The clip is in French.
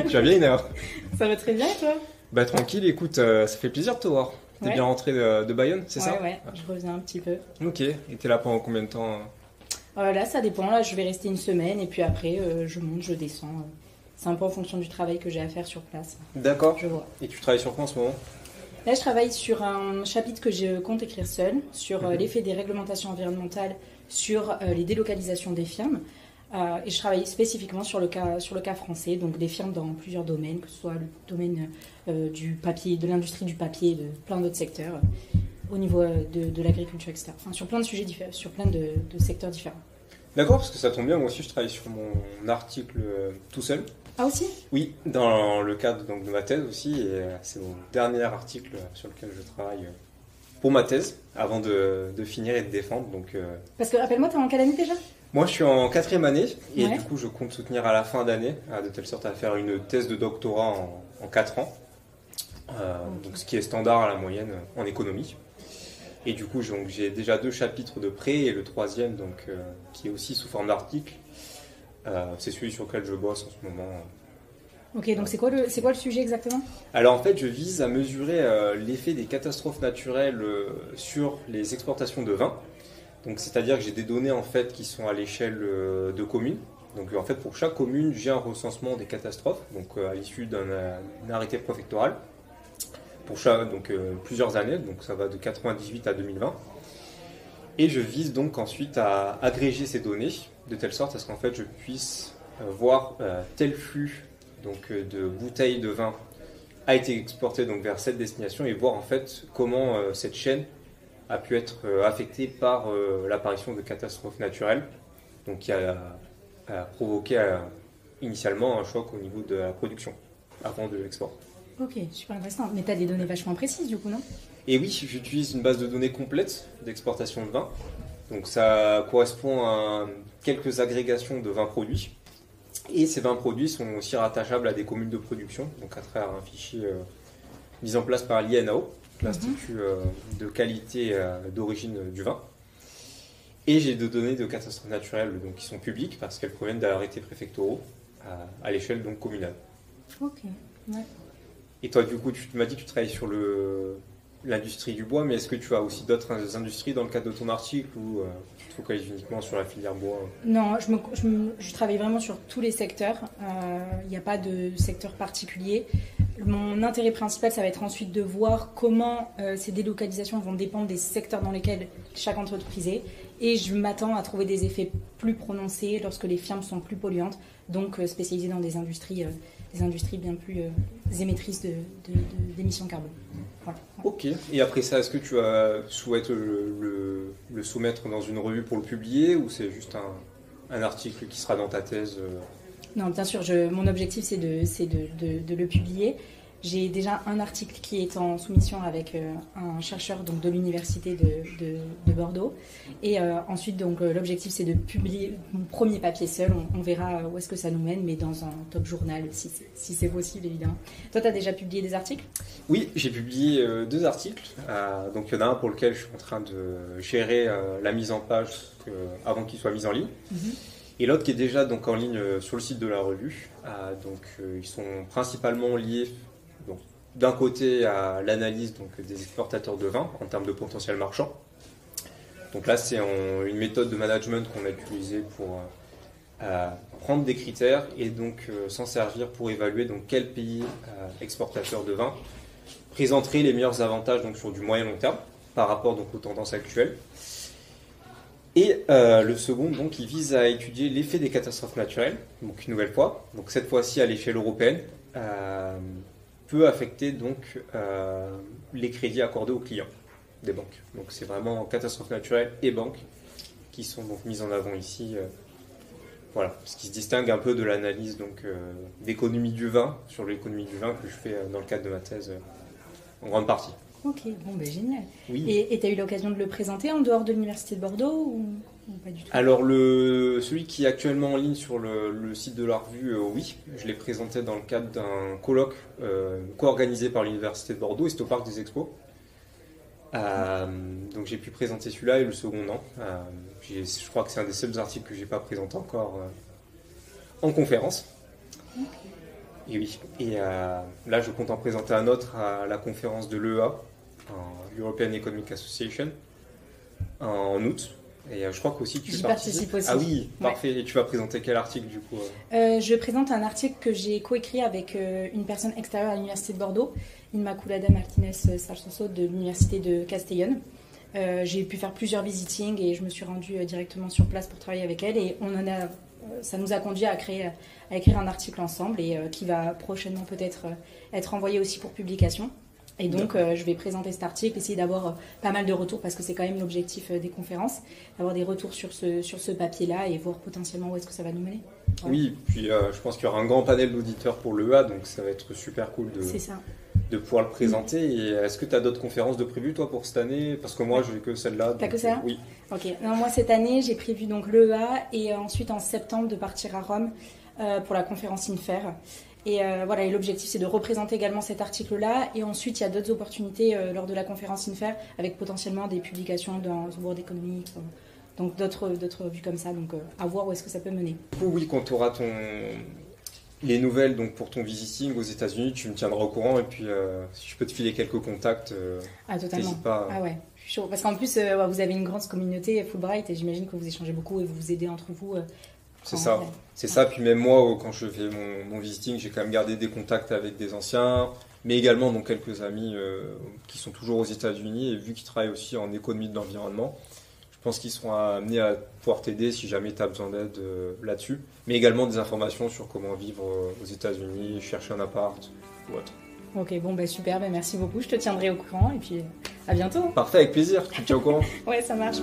Tu vas bien, Ina? Ça va très bien et toi? Bah tranquille, écoute, ça fait plaisir de te voir. T'es Ouais. bien rentré de Bayonne, c'est ça? Ouais, je reviens un petit peu. Ok, et t'es là pendant combien de temps? Là, ça dépend. Là, je vais rester une semaine et puis après, je monte, je descends. C'est un peu en fonction du travail que j'ai à faire sur place. D'accord. Je vois. Et tu travailles sur quoi en ce moment? Là, je travaille sur un chapitre que je compte écrire seul, sur l'effet des réglementations environnementales sur les délocalisations des firmes. Et je travaille spécifiquement sur le cas français, donc des firmes dans plusieurs domaines, que ce soit le domaine du papier, de l'industrie du papier, de plein d'autres secteurs, au niveau de l'agriculture, etc. Enfin, sur plein de sujets différents, sur plein de secteurs différents. D'accord, parce que ça tombe bien, moi aussi je travaille sur mon article tout seul. Ah aussi? Oui, dans le cadre donc, de ma thèse aussi, et c'est mon dernier article sur lequel je travaille pour ma thèse, avant de finir et de défendre. Donc, Parce que, rappelle-moi, t'es en quelle année déjà? moi je suis en 4e année, et Ouais. du coup je compte soutenir à la fin d'année, de telle sorte à faire une thèse de doctorat en 4 ans, donc ce qui est standard à la moyenne en économie. Et du coup j'ai déjà 2 chapitres de prêt, et le 3e donc, qui est aussi sous forme d'article. C'est celui sur lequel je bosse en ce moment. Ok, donc c'est quoi le sujet exactement? Alors en fait, je vise à mesurer l'effet des catastrophes naturelles sur les exportations de vin. Donc c'est-à-dire que j'ai des données en fait qui sont à l'échelle de communes. Donc en fait, pour chaque commune, j'ai un recensement des catastrophes, donc à l'issue d'un arrêté préfectoral pour plusieurs années. Donc ça va de 98 à 2020. Et je vise donc ensuite à agréger ces données de telle sorte à ce qu'en fait je puisse voir tel flux de bouteilles de vin a été exporté donc vers cette destination, et voir en fait comment cette chaîne a pu être affectée par l'apparition de catastrophes naturelles, donc qui a provoqué initialement un choc au niveau de la production avant de l'export. Ok, super intéressant. Mais t'as des données vachement précises du coup, non? Et oui, j'utilise une base de données complète d'exportation de vin. Donc ça correspond à quelques agrégations de vins produits. Et ces vins produits sont aussi rattachables à des communes de production, donc à travers un fichier mis en place par l'INAO, l'Institut de qualité d'origine du vin. Et j'ai des données de catastrophes naturelles donc, qui sont publiques parce qu'elles proviennent d'arrêtés préfectoraux à l'échelle donc communale. Ok, ouais. Et toi, du coup, tu m'as dit que tu travailles sur l'industrie du bois, mais est-ce que tu as aussi d'autres industries dans le cadre de ton article, ou tu te focalises uniquement sur la filière bois? Non, je travaille vraiment sur tous les secteurs. Il n'y a pas de secteur particulier. Mon intérêt principal, ça va être ensuite de voir comment ces délocalisations vont dépendre des secteurs dans lesquels chaque entreprise est. Et je m'attends à trouver des effets plus prononcés lorsque les firmes sont plus polluantes, donc spécialisées dans des industries bien plus émettrices d'émissions carbone. Voilà. Ok. Et après ça, est-ce que tu souhaites le soumettre dans une revue pour le publier, ou c'est juste un article qui sera dans ta thèse Non, bien sûr, mon objectif c'est de le publier. J'ai déjà un article qui est en soumission avec un chercheur donc, de l'université de Bordeaux. Et ensuite, donc, l'objectif c'est de publier mon premier papier seul. On verra où est-ce que ça nous mène, mais dans un top journal si c'est possible, évidemment. Toi, tu as déjà publié des articles? Oui, j'ai publié 2 articles. Donc il y en a un pour lequel je suis en train de gérer la mise en page avant qu'il soit mis en ligne. Et l'autre qui est déjà donc, en ligne sur le site de la revue. Ils sont principalement liés donc, d'un côté à l'analyse donc, des exportateurs de vin en termes de potentiel marchand. Donc là, c'est une méthode de management qu'on a utilisée pour prendre des critères et donc s'en servir pour évaluer donc, quel pays exportateur de vin présenterait les meilleurs avantages donc, sur du moyen long terme par rapport donc, aux tendances actuelles. Et le second, donc, il vise à étudier l'effet des catastrophes naturelles, donc une nouvelle fois, donc cette fois-ci à l'échelle européenne, peut affecter donc les crédits accordés aux clients des banques. Donc c'est vraiment catastrophes naturelles et banques qui sont donc mises en avant ici. Voilà, ce qui se distingue un peu de l'analyse donc d'économie du vin, sur l'économie du vin que je fais dans le cadre de ma thèse en grande partie. Ok, bon, ben génial. Oui. Et tu as eu l'occasion de le présenter en dehors de l'université de Bordeaux ou pas du tout? Alors, celui qui est actuellement en ligne sur le site de la revue, oui, je l'ai présenté dans le cadre d'un colloque co-organisé par l'université de Bordeaux, et c'était au Parc des Expos. Donc j'ai pu présenter celui-là, et le second non. Je crois que c'est un des seuls articles que j'ai pas présenté encore en conférence. Okay. Et oui. Et là, je compte en présenter un autre à la conférence de l'EA, European Economic Association, en août. Et je crois qu'aussi tu participe aussi. Ah oui, parfait. Ouais. Et tu vas présenter quel article du coup Je présente un article que j'ai coécrit avec une personne extérieure à l'Université de Bordeaux, Immaculada Martinez Sarsoso de l'Université de Castellón. J'ai pu faire plusieurs visitings et je me suis rendue directement sur place pour travailler avec elle. Et ça nous a conduit à écrire un article ensemble et qui va prochainement peut-être être envoyé aussi pour publication. Et donc, je vais présenter cet article, essayer d'avoir pas mal de retours, parce que c'est quand même l'objectif des conférences, d'avoir des retours sur ce papier-là et voir potentiellement où est-ce que ça va nous mener. Voilà. Oui, puis je pense qu'il y aura un grand panel d'auditeurs pour l'EA, donc ça va être super cool de pouvoir le présenter. Et est-ce que tu as d'autres conférences de prévues, toi, pour cette année? Parce que moi, je n'ai que celle-là. T'as que celle-là? Oui. Ok. Non, moi, cette année, j'ai prévu donc l'EA et ensuite en septembre de partir à Rome pour la conférence INFER. Et voilà, et l'objectif c'est de représenter également cet article-là. Et ensuite, il y a d'autres opportunités lors de la conférence INFER avec potentiellement des publications dans The World Economic, donc d'autres vues comme ça. Donc à voir où est-ce que ça peut mener. Oui, quand tu auras les nouvelles donc, pour ton visiting aux États-Unis, tu me tiendras au courant. Et puis, si je peux te filer quelques contacts, n'hésite pas. Ah ouais, je suis chaud. Parce qu'en plus, vous avez une grande communauté Fulbright et j'imagine que vous échangez beaucoup et vous vous aidez entre vous. C'est ça, c'est ça. Puis même moi, quand je fais mon visiting, j'ai quand même gardé des contacts avec des anciens, mais également donc quelques amis qui sont toujours aux États-Unis et vu qu'ils travaillent aussi en économie de l'environnement, je pense qu'ils seront amenés à pouvoir t'aider si jamais tu as besoin d'aide là-dessus, mais également des informations sur comment vivre aux États-Unis, chercher un appart ou autre. Ok, bon, super, merci beaucoup. Je te tiendrai au courant et puis à bientôt. Parfait, avec plaisir. Tu te tiens au courant. Ouais, ça marche.